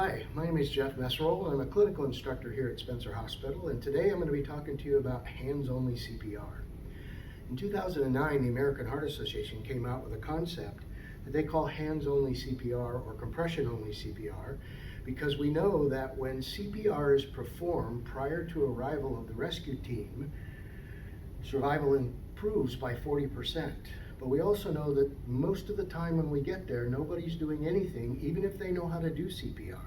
Hi, my name is Jeff Messerole, and I'm a clinical instructor here at Spencer Hospital, and today I'm going to be talking to you about hands-only CPR. In 2009, the American Heart Association came out with a concept that they call hands-only CPR or compression-only CPR, because we know that when CPR is performed prior to arrival of the rescue team, survival improves by 40%. But we also know that most of the time when we get there, nobody's doing anything, even if they know how to do CPR.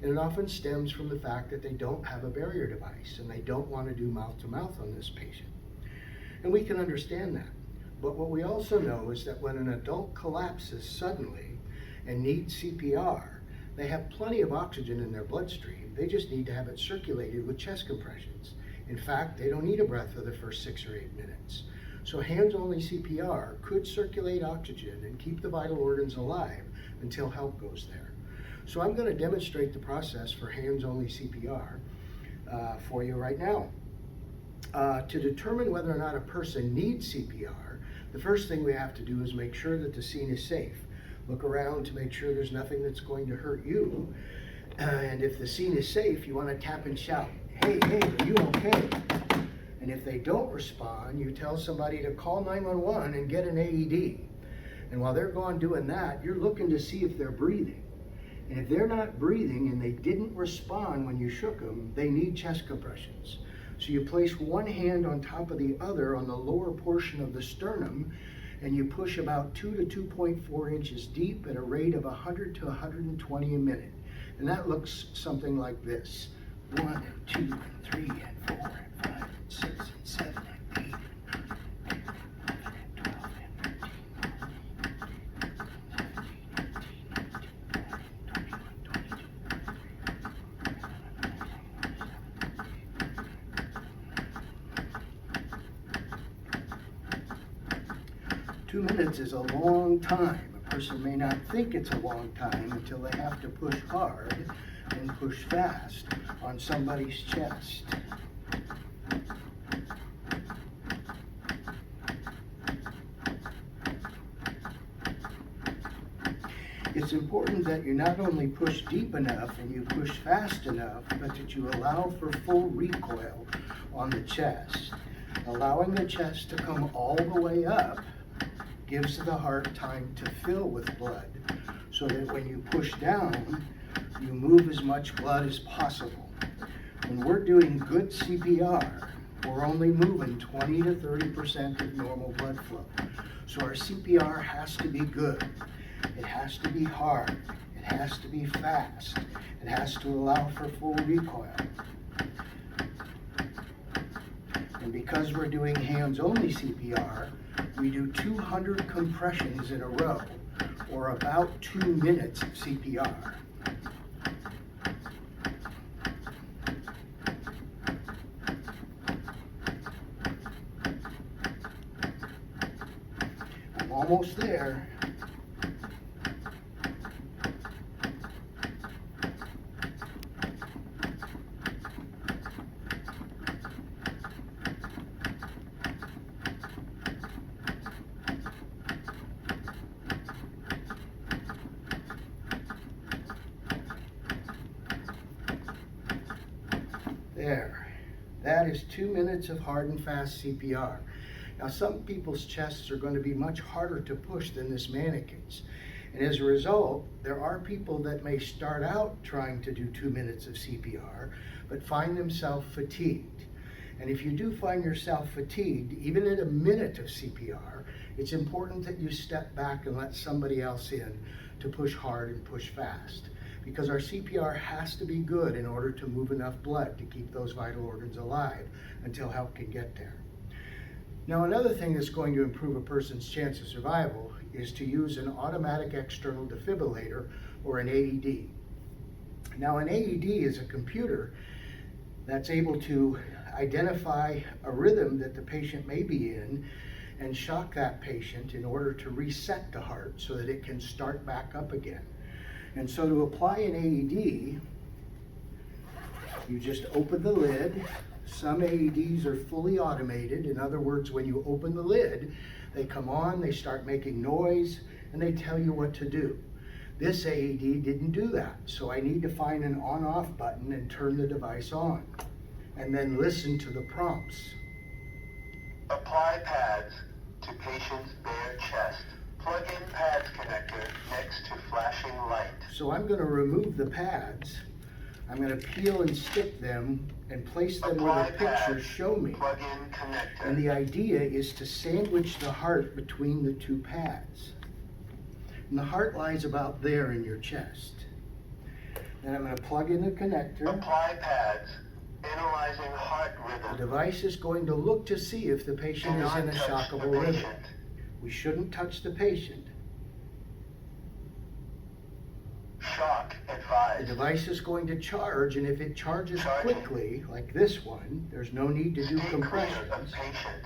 And it often stems from the fact that they don't have a barrier device and they don't want to do mouth-to-mouth on this patient. And we can understand that. But what we also know is that when an adult collapses suddenly and needs CPR, they have plenty of oxygen in their bloodstream. They just need to have it circulated with chest compressions. In fact, they don't need a breath for the first 6 or 8 minutes. So hands-only CPR could circulate oxygen and keep the vital organs alive until help goes there. So I'm going to demonstrate the process for hands-only CPR for you right now. To determine whether or not a person needs CPR, the first thing we have to do is make sure that the scene is safe. Look around to make sure there's nothing that's going to hurt you. And if the scene is safe, you want to tap and shout, "Hey, are you okay?" And if they don't respond, you tell somebody to call 911 and get an AED. And while they're gone doing that, you're looking to see if they're breathing. And if they're not breathing and they didn't respond when you shook them, they need chest compressions. So you place one hand on top of the other on the lower portion of the sternum, and you push about 2 to 2.4 inches deep at a rate of 100 to 120 a minute. And that looks something like this. 1 and 2 and 3 and 4 and 5 and 6 and 7 and 8 and 12 and 2 minutes is a long time. A person may not think it's a long time until they have to push hard and push fast on somebody's chest. It's important that you not only push deep enough and you push fast enough, but that you allow for full recoil on the chest. Allowing the chest to come all the way up gives the heart time to fill with blood, so that when you push down, you move as much blood as possible. When we're doing good CPR, we're only moving 20 to 30% of normal blood flow. So our CPR has to be good. It has to be hard. It has to be fast. It has to allow for full recoil. And because we're doing hands-only CPR, we do 200 compressions in a row, or about 2 minutes of CPR. I'm almost there. There. That is 2 minutes of hard and fast CPR. Now, some people's chests are going to be much harder to push than this mannequin's. And as a result, there are people that may start out trying to do 2 minutes of CPR, but find themselves fatigued. And if you do find yourself fatigued, even at a minute of CPR, it's important that you step back and let somebody else in to push hard and push fast. Because our CPR has to be good in order to move enough blood to keep those vital organs alive until help can get there. Now, another thing that's going to improve a person's chance of survival is to use an automatic external defibrillator or an AED. Now, an AED is a computer that's able to identify a rhythm that the patient may be in and shock that patient in order to reset the heart so that it can start back up again. And so to apply an AED, you just open the lid. Some AEDs are fully automated. In other words, when you open the lid, they come on, they start making noise, and they tell you what to do. This AED didn't do that, so I need to find an on-off button and turn the device on, and then listen to the prompts. Apply pads to patient's bare chest. Plug in pads connector next to flashing light. So I'm going to remove the pads. I'm going to peel and stick them and place them where the pictures show me. Plug in connector. And the idea is to sandwich the heart between the two pads. And the heart lies about there in your chest. Then I'm going to plug in the connector. Apply pads. Analyzing heart rhythm. The device is going to look to see if the patient is in a shockable rhythm. We shouldn't touch the patient. Shock advised. The device is going to charge, and if it charges quickly, like this one, there's no need to do compressions. Clear of patient.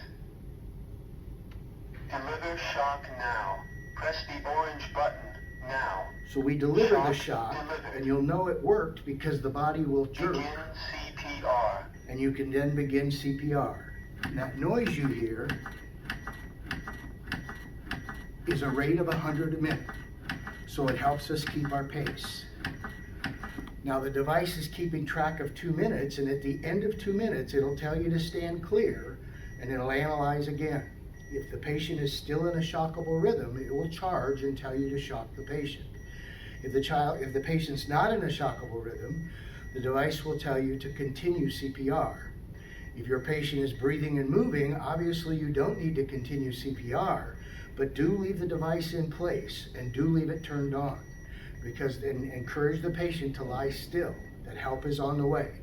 Deliver shock now. Press the orange button now. So we deliver the shock, and you'll know it worked because the body will jerk. Begin CPR. And you can then begin CPR. And that noise you hear is a rate of 100 a minute. So it helps us keep our pace. Now the device is keeping track of 2 minutes, and at the end of 2 minutes, it'll tell you to stand clear, and it'll analyze again. If the patient is still in a shockable rhythm, it will charge and tell you to shock the patient. If the patient's not in a shockable rhythm, the device will tell you to continue CPR. If your patient is breathing and moving, obviously you don't need to continue CPR, but do leave the device in place and do leave it turned on, and encourage the patient to lie still, that help is on the way.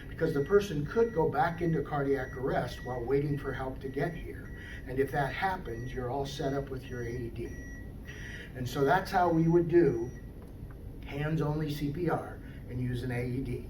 Because the person could go back into cardiac arrest while waiting for help to get here. And if that happens, you're all set up with your AED. And so that's how we would do hands-only CPR and use an AED.